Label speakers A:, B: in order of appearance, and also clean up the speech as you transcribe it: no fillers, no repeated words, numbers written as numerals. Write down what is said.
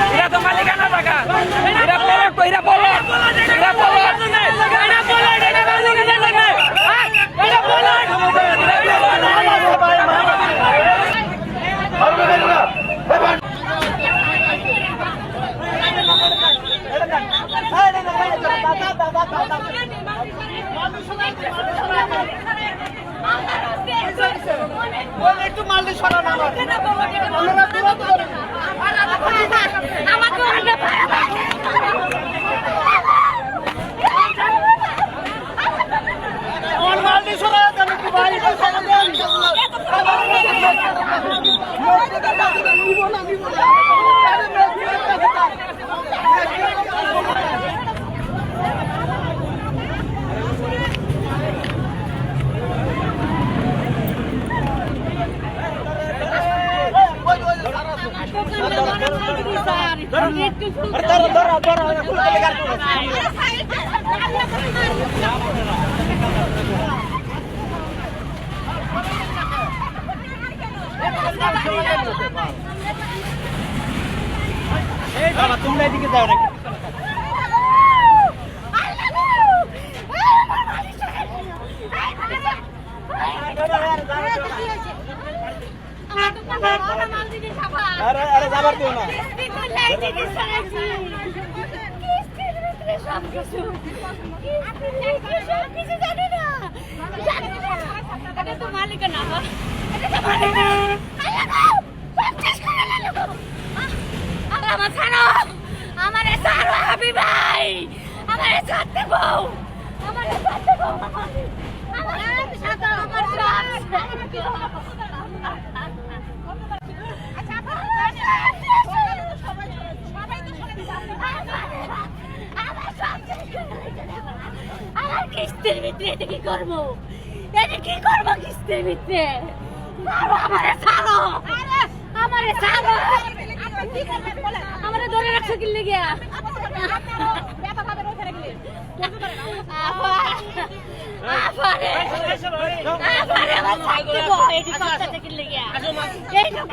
A: Mira, tomarle ganas acá. Mira, mira,
B: একটু মালদি সরানো মালদি সরানো একটু বাইরে তোমরা এদিকে যাও নাকি যাবার দিও না
C: আমার হাবি ভাই আমার ছাড়তে বউ আমার ছাড়তে বউ আমার সাথে আমার কিস্তির ভিতরে এটা কি করবো কিস্তির ভিতরে আমারে ছাড়ো আমারে ধরে রাখছো কি লেগে আমার